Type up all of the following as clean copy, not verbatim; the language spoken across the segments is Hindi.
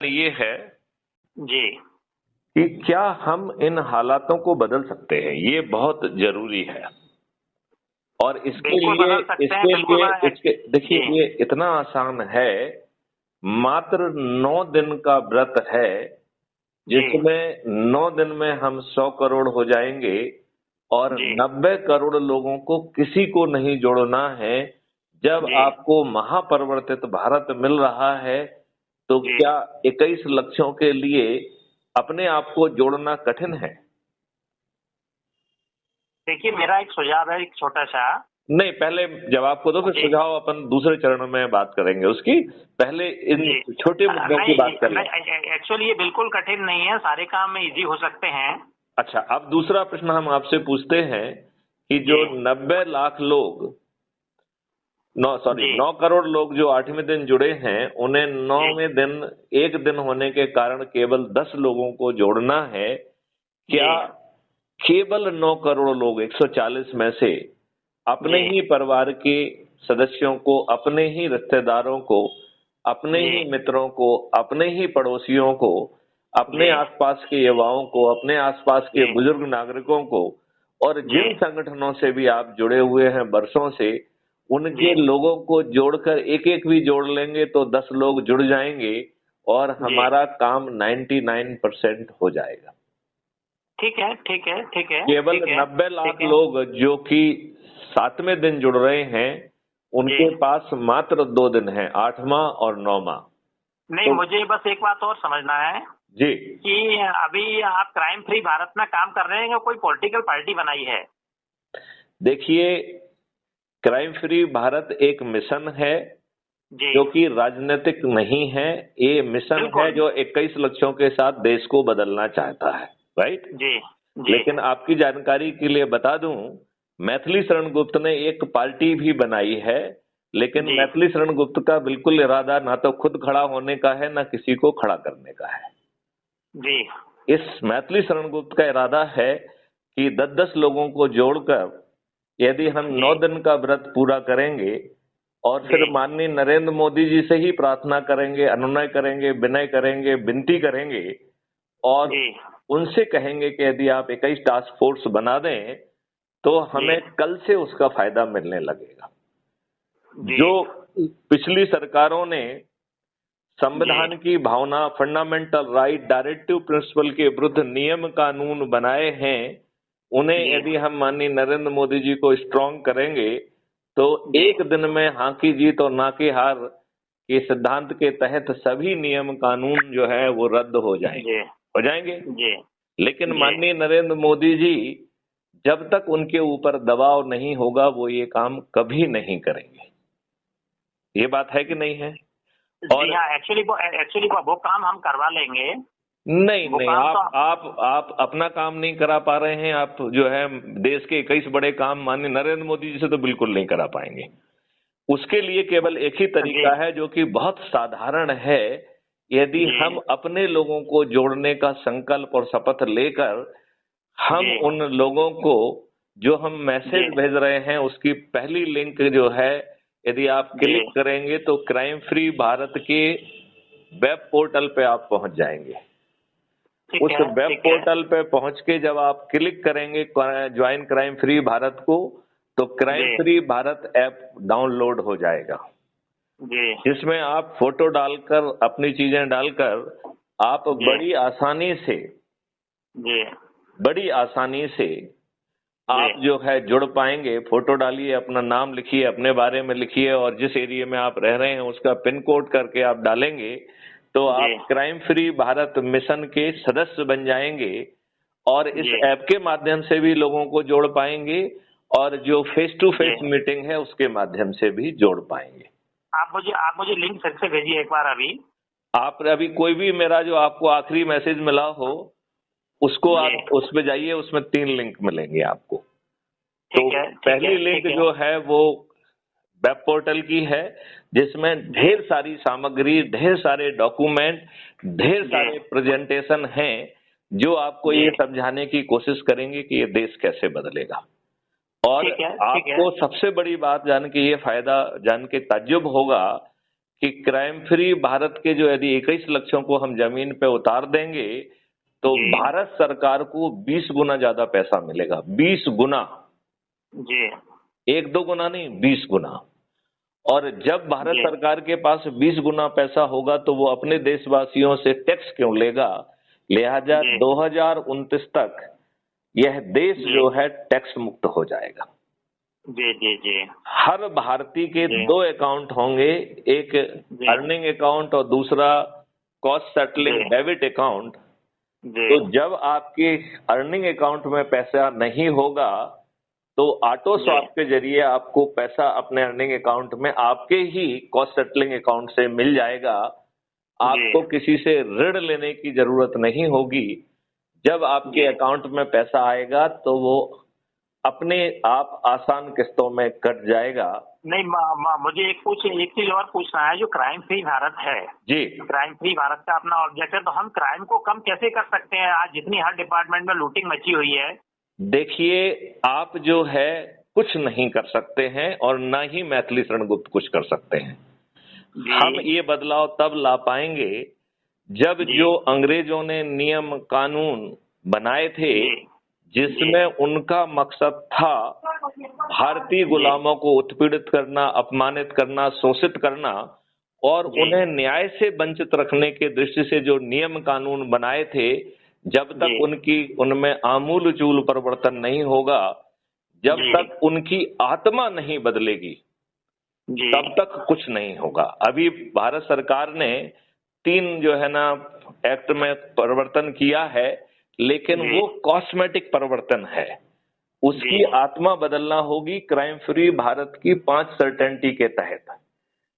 ये है जी। कि क्या हम इन हालातों को बदल सकते हैं, ये बहुत जरूरी है। और बिल्कुल बदल सकते हैं, बिल्कुल इसके देखिए, जी। ये इतना आसान है। मात्र 9 दिन का व्रत है, जी। जिसमें 9 दिन में हम 100 करोड़ हो जाएंगे और जी। 90 करोड़ लोगों को किसी को नहीं जोड़ना है। जब जी। आपको महापरिवर्तित भारत मिल रहा है, तो जी। क्या 21 लक्ष्यों के लिए अपने आप को जोड़ना कठिन है? देखिए, मेरा एक सुझाव है, एक छोटा सा। नहीं, पहले जवाब को दो, फिर जी। सुझाव अपन दूसरे चरण में बात करेंगे उसकी। पहले इन जी। छोटे मुद्दों की बात कर लें। नहीं, एक्चुअली ये बिल्कुल कठिन नहीं है, सारे काम में इजी हो सकते हैं। अच्छा, अब दूसरा प्रश्न हम आपसे पूछते हैं कि जी। जो 90 लाख लोग, जी। 9 करोड़ लोग जो 8वें दिन जुड़े हैं, उन्हें जी। 9वें दिन एक दिन होने के कारण केवल 10 लोगों को जोड़ना है। जी। क्या केवल 9 करोड़ लोग 140 में से अपने जी। ही परिवार के सदस्यों को, अपने ही रिश्तेदारों को, अपने जी। ही मित्रों को, अपने ही पड़ोसियों को, अपने जी। आसपास के युवाओं को, अपने आसपास के जी। बुजुर्ग नागरिकों को, और जी। जिन संगठनों से भी आप जुड़े हुए हैं बरसों से, जी। उनके लोगों को जोड़कर एक एक भी जोड़ लेंगे तो 10 लोग जुड़ जाएंगे और जी। हमारा काम 99% हो जाएगा। ठीक है, ठीक है, ठीक है, केवल ठीक है, 90 लाख ठीक है। लोग जो कि 7वें दिन जुड़ रहे हैं, जी। उनके पास मात्र 2 दिन है, 8वां और 9वां। नहीं, तो मुझे बस एक बात और समझना है जी, कि अभी आप क्राइम फ्री भारत में काम कर रहे हैं या कोई पॉलिटिकल पार्टी बनाई है? देखिए, क्राइम फ्री भारत एक मिशन है जी। जो कि राजनीतिक नहीं है। ये मिशन है बिल्कुल। जो 21 लक्ष्यों के साथ देश को बदलना चाहता है, राइट। जी। जी। लेकिन आपकी जानकारी के लिए बता दूं, मैथिली शरण गुप्त ने एक पार्टी भी बनाई है, लेकिन जी। मैथिली शरण गुप्त का बिल्कुल इरादा ना तो खुद खड़ा होने का है, ना किसी को खड़ा करने का है। जी। इस मैथिली शरण गुप्त का इरादा है कि 10-10 लोगों को जोड़कर यदि हम जी। 9 दिन का व्रत पूरा करेंगे और जी। फिर माननीय नरेंद्र मोदी जी से ही प्रार्थना करेंगे, अनुनय करेंगे, विनय करेंगे, विनती करेंगे और जी। उनसे कहेंगे कि यदि आप 21 टास्क फोर्स बना दें तो जी। हमें कल से उसका फायदा मिलने लगेगा। जी। जो पिछली सरकारों ने जी। संविधान की भावना, फंडामेंटल राइट, डायरेक्टिव प्रिंसिपल के विरुद्ध नियम कानून बनाए हैं, उन्हें जी। यदि हम माननीय नरेंद्र मोदी जी को स्ट्रांग करेंगे तो जी। एक दिन में हाँ की जीत और ना की हार के सिद्धांत के तहत सभी नियम कानून जो है वो रद्द हो जाएंगे, जी। हो जाएंगे। जी। लेकिन जी। माननीय नरेंद्र मोदी जी, जब तक उनके ऊपर दबाव नहीं होगा वो ये काम कभी नहीं करेंगे। ये बात है कि नहीं है? जी और हाँ, एक्चुअली वो काम हम करवा लेंगे। नहीं वो नहीं, काम तो आप अपना काम नहीं करा पा रहे हैं। आप जो है देश के 21 बड़े काम माननीय नरेंद्र मोदी जी से तो बिल्कुल नहीं करा पाएंगे। उसके लिए केवल एक ही जी। तरीका है जो कि बहुत साधारण है। यदि जी। हम अपने लोगों को जोड़ने का संकल्प और शपथ लेकर हम जी। उन लोगों को, जो हम जी। मैसेज भेज रहे हैं उसकी पहली लिंक जो है, यदि आप जी। क्लिक करेंगे तो क्राइम फ्री भारत के वेब पोर्टल पे आप पहुंच जाएंगे। ठीक उस है, वेब ठीक है। पोर्टल पे पहुंच के जब आप क्लिक करेंगे ज्वाइन क्राइम फ्री भारत को, तो क्राइम जी। फ्री भारत ऐप डाउनलोड हो जाएगा, जी। जिसमें आप फोटो डालकर, अपनी चीजें डालकर आप जी। जी। बड़ी आसानी से जी। आप जो है जुड़ पाएंगे। फोटो डालिए, अपना नाम लिखिए, अपने बारे में लिखिए और जिस एरिया में आप रह रहे हैं उसका पिन कोड करके आप डालेंगे तो जी। आप क्राइम फ्री भारत मिशन के सदस्य बन जाएंगे और इस जी। ऐप के माध्यम से भी लोगों को जोड़ पाएंगे और जो फेस टू जी। फेस मीटिंग है उसके माध्यम से भी जोड़ पाएंगे। आप मुझे लिंक फिर से भेजिए एक बार अभी। आप अभी कोई भी मेरा जो आपको आखिरी मैसेज मिला हो उसको जी। आप उस पे जाइए, उसमें 3 लिंक मिलेंगे आपको। तो ठीक है, ठीक है, पहली लिंक ठीक है। जो है वो वेब पोर्टल की है, जिसमें जी। ढेर सारी सामग्री, ढेर सारे डॉक्यूमेंट, ढेर जी। सारे प्रेजेंटेशन हैं जो आपको जी। ये समझाने की कोशिश करेंगे कि ये देश कैसे बदलेगा। और ठीक है, ठीक है। आपको सबसे बड़ी बात जान के ये फायदा जान के ताज्जुब होगा कि क्राइम फ्री भारत के जो यदि 21 लक्षों को हम जमीन पे उतार देंगे तो जी भारत सरकार को 20 गुना ज्यादा पैसा मिलेगा। 20 गुना, जी 1-2 गुना नहीं, 20 गुना। और जब भारत जी सरकार के पास 20 गुना पैसा होगा तो वो अपने देशवासियों से टैक्स क्यों लेगा? लिहाजा जी 2029 तक यह देश जी जो है टैक्स मुक्त हो जाएगा। जी जी जी हर भारतीय के जी 2 अकाउंट होंगे, एक जी अर्निंग अकाउंट और दूसरा कॉस्ट सेटलिंग जी डेबिट अकाउंट। जी तो जब आपके अर्निंग अकाउंट में पैसा नहीं होगा तो ऑटो जी स्वैप के जरिए आपको पैसा अपने अर्निंग अकाउंट में आपके ही कॉस्ट सेटलिंग अकाउंट से मिल जाएगा। जी आपको किसी से ऋण लेने की जरूरत नहीं होगी। जब आपके जी अकाउंट में पैसा आएगा तो वो अपने आप आसान किस्तों में कट जाएगा। नहीं मुझे एक चीज और पूछना है। जो क्राइम फ्री भारत है, जी क्राइम फ्री भारत का अपना ऑब्जेक्ट है, तो हम क्राइम को कम कैसे कर सकते हैं? आज जितनी हर डिपार्टमेंट में लूटिंग मची हुई है। देखिए, आप जो है कुछ नहीं कर सकते हैं और ना ही मैथिली शरण गुप्त कुछ कर सकते हैं। हम जी ये बदलाव तब ला पाएंगे जब जी जो अंग्रेजों ने नियम कानून बनाए थे जी जिसमें उनका मकसद था भारतीय गुलामों को उत्पीड़ित करना, अपमानित करना, शोषित करना और जी उन्हें न्याय से वंचित रखने के दृष्टि से जो नियम कानून बनाए थे, जब तक जी उनमें आमूल चूल परिवर्तन नहीं होगा, जब जी तक उनकी आत्मा नहीं बदलेगी, जी तब तक कुछ नहीं होगा। अभी भारत सरकार ने 3 जो है ना एक्ट में परिवर्तन किया है, लेकिन जी वो कॉस्मेटिक परिवर्तन है। उसकी जी आत्मा बदलना होगी क्राइम फ्री भारत की 5 सर्टेनिटी के तहत,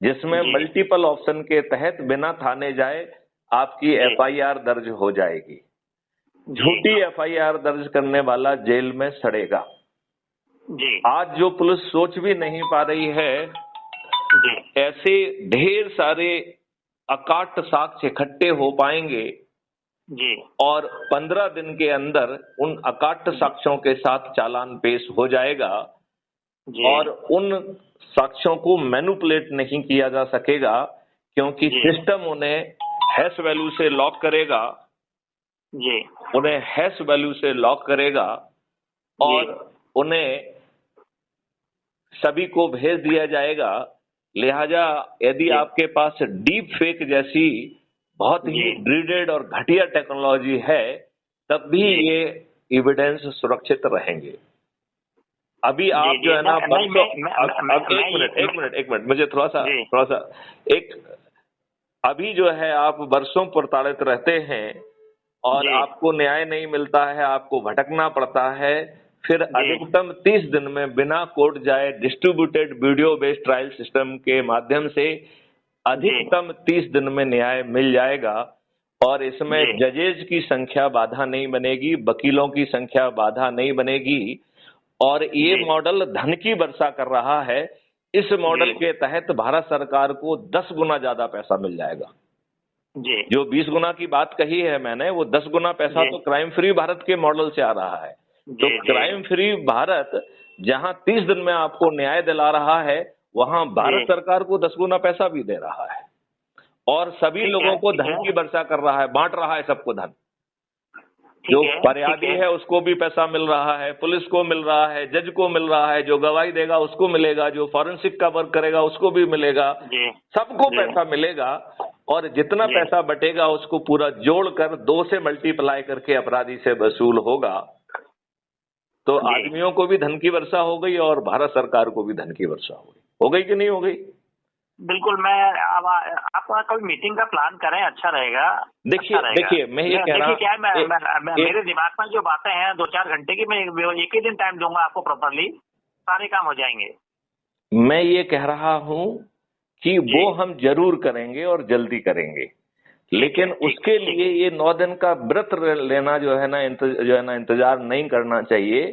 जिसमें जी मल्टीपल ऑप्शन के तहत बिना थाने जाए आपकी जी एफआईआर दर्ज हो जाएगी। जी झूठी एफआईआर दर्ज करने वाला जेल में सड़ेगा। जी आज जो पुलिस सोच भी नहीं पा रही है, जी ऐसे ढेर सारे अकाट साक्ष्य इकट्ठे हो पाएंगे जी और 15 दिन के अंदर उन अकाट साक्ष्यों के साथ चालान पेश हो जाएगा जी और उन साक्ष्यों को मैनिपुलेट नहीं किया जा सकेगा, क्योंकि जी सिस्टम उन्हें हैश वैल्यू से लॉक करेगा, जी उन्हें हैश वैल्यू से लॉक करेगा और उन्हें सभी को भेज दिया जाएगा। लिहाजा यदि जी आपके पास डीप फेक जैसी बहुत ही जी ड्रीडेड और घटिया टेक्नोलॉजी है, तब भी जी ये एविडेंस सुरक्षित रहेंगे। अभी आप जी जो जी है ना नहीं बरसों, मैं अब एक मिनट मुझे थोड़ा सा एक, अभी जो है आप वर्षों प्रताड़ित रहते हैं और जी आपको न्याय नहीं मिलता है, आपको भटकना पड़ता है, फिर अधिकतम 30 दिन में बिना कोर्ट जाए distributed video based trial system के माध्यम से अधिकतम 30 दिन में न्याय मिल जाएगा। और इसमें जी जजेज की संख्या बाधा नहीं बनेगी, वकीलों की संख्या बाधा नहीं बनेगी। और ये जी मॉडल धन की वर्षा कर रहा है। इस मॉडल जी के तहत भारत सरकार को 10 गुना ज्यादा पैसा मिल जाएगा। जी जो 20 गुना की बात कही है मैंने, वो 10 गुना पैसा जी तो क्राइम फ्री भारत के मॉडल से आ रहा है। तो जी क्राइम फ्री भारत जहां 30 दिन में आपको न्याय दिला रहा है, वहां भारत जी सरकार को 10 गुना पैसा भी दे रहा है और सभी ठीक लोगों है को ठीक धन है की वर्षा कर रहा है, बांट रहा है सबको धन। जो ठीक है फरियादी है उसको भी पैसा मिल रहा है, पुलिस को मिल रहा है, जज को मिल रहा है, जो गवाही देगा उसको मिलेगा, जो फॉरेंसिक का वर्क करेगा उसको भी मिलेगा, जी सबको जी पैसा मिलेगा। और जितना जी पैसा बटेगा उसको पूरा जोड़कर 2 से मल्टीप्लाई करके अपराधी से वसूल होगा। तो जी आदमियों को भी धन की वर्षा हो गई और भारत सरकार को भी धन की वर्षा हो गई कि नहीं हो गई? बिल्कुल। मैं अब आप कोई मीटिंग का प्लान करें, अच्छा रहेगा। देखिए मैं ये कह रहा, देखिए क्या है, मेरे दिमाग में जो बातें हैं 2-4 घंटे की, मैं एक ही दिन टाइम दूंगा आपको, प्रॉपरली सारे काम हो जाएंगे। मैं ये कह रहा हूं कि वो हम जरूर करेंगे और जल्दी करेंगे, लेकिन उसके लिए ये 9 दिन का व्रत लेना जो है ना इंतजार नहीं करना चाहिए।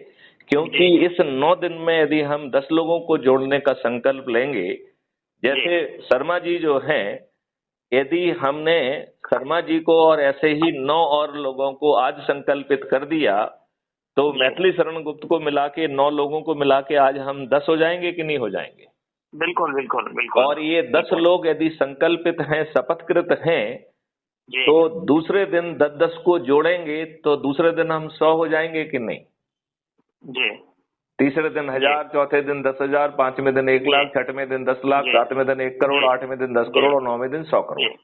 क्योंकि इस 9 दिन में यदि हम 10 लोगों को जोड़ने का संकल्प लेंगे, जैसे शर्मा जी जो हैं, यदि हमने शर्मा जी को और ऐसे ही 9 और लोगों को आज संकल्पित कर दिया, तो मैथिली शरण गुप्त को मिला के 9 लोगों को मिला के आज हम 10 हो जाएंगे कि नहीं हो जाएंगे? बिल्कुल बिल्कुल बिल्कुल। और ये 10 लोग यदि संकल्पित हैं, शपथकृत हैं, जी तो दूसरे दिन 10-10 को जोड़ेंगे तो दूसरे दिन हम 100 हो जाएंगे कि नहीं? जी तीसरे दिन 1000, चौथे दिन 10,000, पांचवें दिन 1 लाख, छठवें दिन 10 लाख, जी सातवें दिन 1 करोड़, जी आठवें दिन 10 जी करोड़ और नौवें दिन 100 जी करोड़।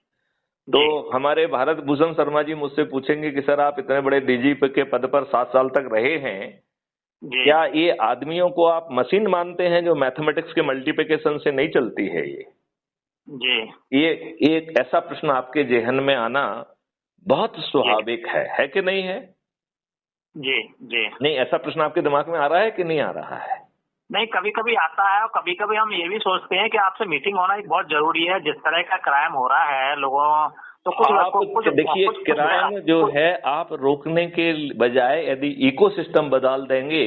तो हमारे भारत भूषण शर्मा जी मुझसे पूछेंगे कि सर आप इतने बड़े डीजीपी के पद पर 7 साल तक रहे हैं, जी क्या ये आदमियों को आप मशीन मानते हैं जो मैथमेटिक्स के मल्टीप्लिकेशन से नहीं चलती है? जी ये एक ऐसा प्रश्न आपके जेहन में आना बहुत स्वाभाविक है कि नहीं है? जी जी। नहीं, ऐसा प्रश्न आपके दिमाग में आ रहा है कि नहीं आ रहा है? नहीं, कभी कभी आता है और कभी कभी हम ये भी सोचते हैं कि आपसे मीटिंग होना एक बहुत जरूरी है। जिस तरह का क्राइम हो रहा है लोगों तो कुछ देखिए, क्राइम जो है आप रोकने के बजाय यदि इकोसिस्टम बदल देंगे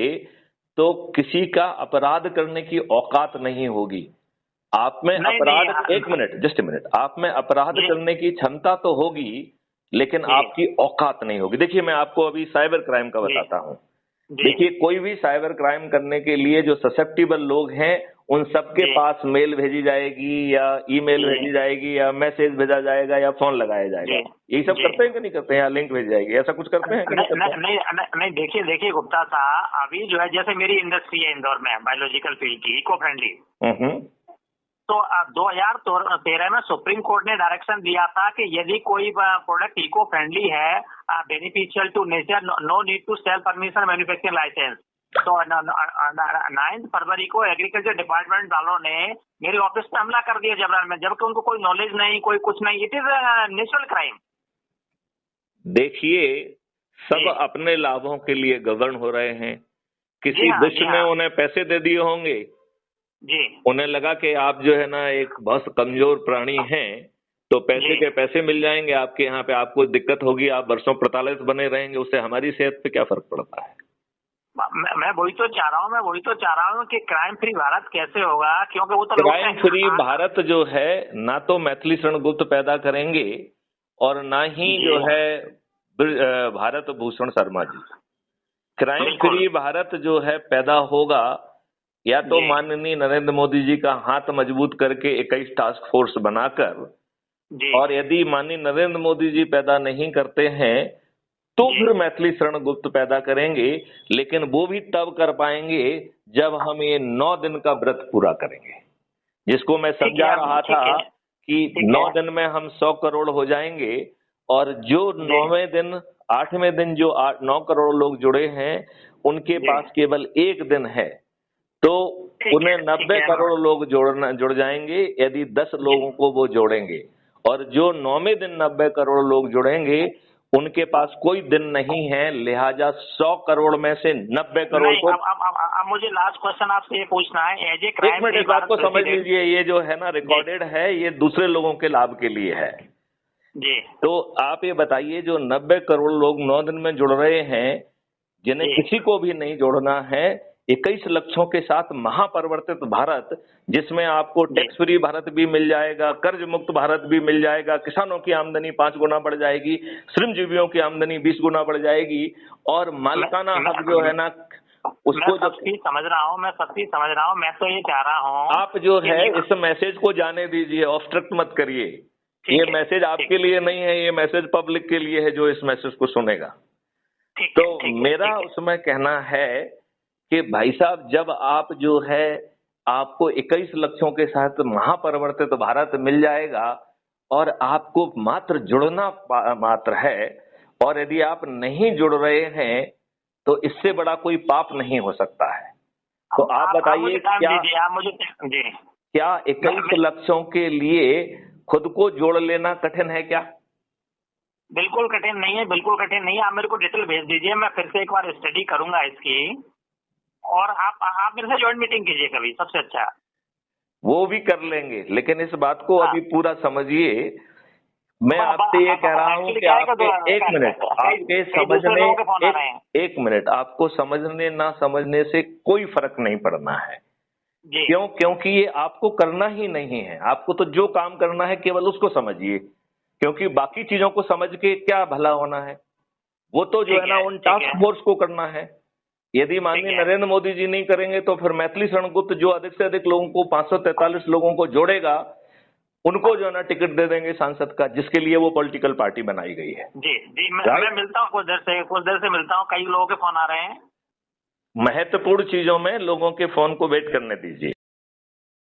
तो किसी का अपराध करने की औकात नहीं होगी। आप में नहीं अपराध, नहीं एक मिनट, जस्ट मिनट, आप में अपराध जी करने की क्षमता तो होगी लेकिन जी आपकी औकात नहीं होगी। देखिए, मैं आपको अभी साइबर क्राइम का जी बताता हूँ। जी देखिए, कोई भी साइबर क्राइम करने के लिए जो ससेप्टिबल लोग हैं उन सबके जी पास मेल भेजी जाएगी या ईमेल जी भेजी जाएगी या मैसेज भेजा जाएगा या फोन लगाया जाएगा। जी यही सब जी। करते हैं कि नहीं करते हैं? या लिंक भेजी जाएगी, ऐसा कुछ करते हैं कि नहीं नहीं करते नहीं नहीं नहीं, देखिए देखिए गुप्ता साहब, अभी जो है जैसे मेरी इंडस्ट्री है इंदौर में बायोलॉजिकल फील्ड की, इको फ्रेंडली। हैं? तो 2013 में सुप्रीम कोर्ट ने डायरेक्शन दिया था कि यदि कोई प्रोडक्ट इको फ्रेंडली है, beneficial to nature, no need to sell permission manufacturing licence. तो 9 फरवरी को एग्रीकल्चर डिपार्टमेंट वालों ने मेरे ऑफिस पे हमला कर दिया जबरन में, जबकि उनको कोई नॉलेज नहीं, कोई कुछ नहीं। It is natural crime. देखिए, सब अपने लाभों के लिए गवर्न हो रहे हैं। किसी हाँ दुष्ट जी ने हाँ उन्हें पैसे दे दिए होंगे, जी उन्हें लगा कि आप जो है ना एक बहुत कमजोर प्राणी हैं, तो पैसे जी। के पैसे मिल जाएंगे आपके यहाँ पे, आपको दिक्कत होगी, आप वर्षों प्रताड़ित बने रहेंगे, उससे हमारी सेहत पे क्या फर्क पड़ता है? मैं वही तो चाह रहा हूँ कि क्राइम फ्री भारत कैसे होगा, क्योंकि वो तो लोग क्राइम फ्री भारत जो है ना तो मैथिली शरणगुप्त पैदा करेंगे और ना ही जी जो है भारत भूषण शर्मा जी। क्राइम बिल्कुल फ्री भारत जो है पैदा होगा या तो जी माननीय नरेंद्र मोदी जी का हाथ मजबूत करके 21 टास्क फोर्स बनाकर, जी और यदि माननीय नरेंद्र मोदी जी पैदा नहीं करते हैं तो जी। फिर मैथिली शरणगुप्त पैदा करेंगे, लेकिन वो भी तब कर पाएंगे जब हम ये 9 दिन का व्रत पूरा करेंगे, जिसको मैं ठीक है समझा रहा था ठीक है कि ठीक 9 है दिन में हम 100 करोड़ हो जाएंगे। और जो जी 9वें दिन, 8वें दिन जो 9 करोड़ लोग जुड़े हैं उनके जी। पास केवल एक दिन है, तो ठीक उन्हें है 90 करोड़ लोग जुड़ जाएंगे यदि 10 जी। लोगों को वो जोड़ेंगे। और जो 9वें दिन 90 करोड़ लोग जुड़ेंगे उनके पास कोई दिन नहीं है, लिहाजा 100 करोड़ में से 90 करोड़ नहीं, को। अब मुझे लास्ट क्वेश्चन आपसे ये पूछना है, एज ए एक क्राइम मिनट, फ्री इस बात भारत को समझ प्रेसिडेंट। लीजिए, ये जो है ना रिकॉर्डेड है, ये दूसरे लोगों के लाभ के लिए है। जी तो आप ये बताइए, जो 90 करोड़ लोग 9 दिन में जुड़ रहे हैं, जिन्हें जी किसी को भी नहीं जोड़ना है, 21 लक्षों के साथ महापरिवर्तित भारत, जिसमें आपको जी टैक्स फ्री भारत भी मिल जाएगा, कर्ज मुक्त भारत भी मिल जाएगा, किसानों की आमदनी 5 गुना बढ़ जाएगी, श्रमजीवियों की आमदनी 20 गुना बढ़ जाएगी, और मालिकाना हक जो है ना मैं उसको जो। सब चीज समझ रहा हूँ, मैं तो ये चाह रहा हूँ आप जो कि है इस मैसेज को जाने दीजिए, ऑब्स्ट्रक्ट मत करिए। ठीक ये है, मैसेज आपके लिए नहीं है, ये मैसेज पब्लिक के लिए है जो इस मैसेज को सुनेगा। ठीक तो है ठीक है मेरा ठीक है उसमें कहना है कि भाई साहब, जब आप जो है आपको 21 लक्षों के साथ महापरिवर्तित भारत मिल जाएगा और आपको मात्र जुड़ना मात्र है, और यदि आप नहीं जुड़ रहे हैं तो इससे बड़ा कोई पाप नहीं हो सकता है। तो आप आप बताइए, मुझे टाइम क्या दीजिए, आप मुझे जी। क्या 21 लक्षों के लिए खुद को जोड़ लेना कठिन है क्या? बिल्कुल कठिन नहीं है, बिल्कुल कठिन नहीं है। आप मेरे को डिटेल भेज दीजिए, मैं फिर से एक बार स्टडी करूंगा इसकी। और आप मेरे से जॉइंट मीटिंग कीजिए कभी, सबसे अच्छा। वो भी कर लेंगे, लेकिन इस बात को हाँ। अभी पूरा समझिए। मैं आपसे ये कह रहा हूं एक्चुअली कि क्या है आपके, एक मिनट, आपके कई दूसरे समझने, लोगों के फोन आ रहे हैं। एक मिनट, आपको समझने ना समझने से कोई फर्क नहीं पड़ना है। जी क्यों? क्योंकि ये आपको करना ही नहीं है। आपको तो जो काम करना है केवल उसको समझिए, क्योंकि बाकी चीजों को समझ के क्या भला होना है। वो तो जो है ठीक ना है उन ठीक टास्क है फोर्स को करना है। यदि माननीय ठीक है। नरेंद्र मोदी जी नहीं करेंगे तो फिर मैथिली शरण गुप्त जो अधिक से अधिक लोगों को 543 लोगों को जोड़ेगा, उनको जो है ना टिकट दे देंगे सांसद का, जिसके लिए वो पॉलिटिकल पार्टी बनाई गई है। जी जी, मैं मिलता हूँ कुछ देर से मिलता हूँ, कई लोगों के फोन आ रहे हैं। महत्वपूर्ण चीजों में लोगों के फोन को वेट करने दीजिए।